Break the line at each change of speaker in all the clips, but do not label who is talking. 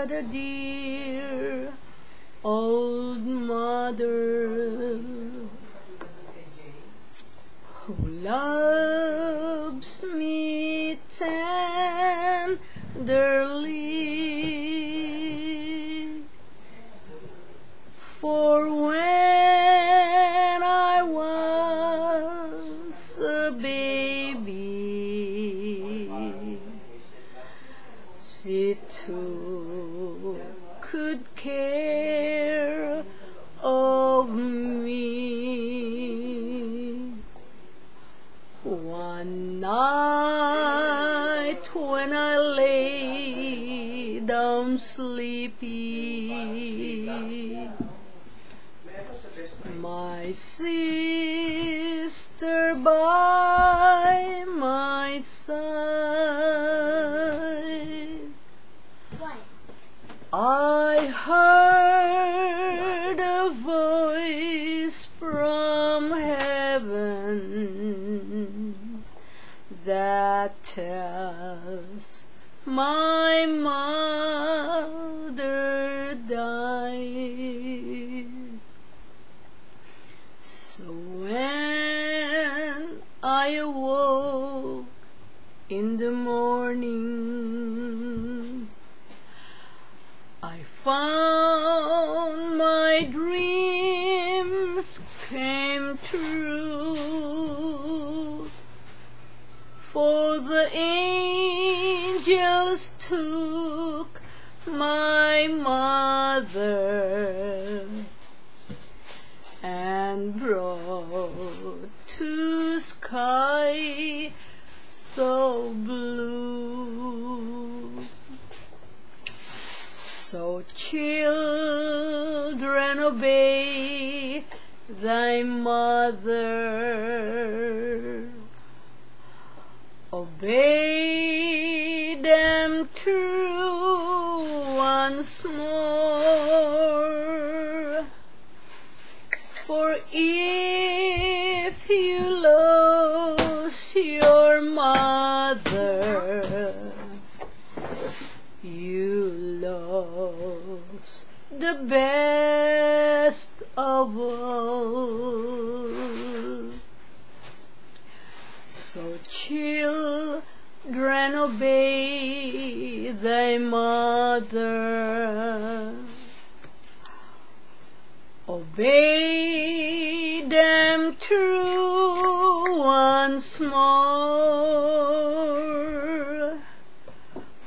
but a dear old mother who loves me tenderly. For when I was a baby, she too could care of me. One night when I lay down sleepy, my sister by my side, I heard a voice from heaven that tells my mother died. So when I awoke in the morning, I found my dreams came true, for the angels took my mother and brought to sky so blue. So children, obey thy mother, obey them true once more. For if you lose your mother, you lose the best of all. So children, obey thy mother, obey them true once more.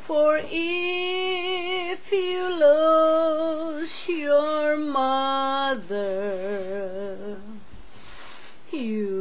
For if you lose your mother, you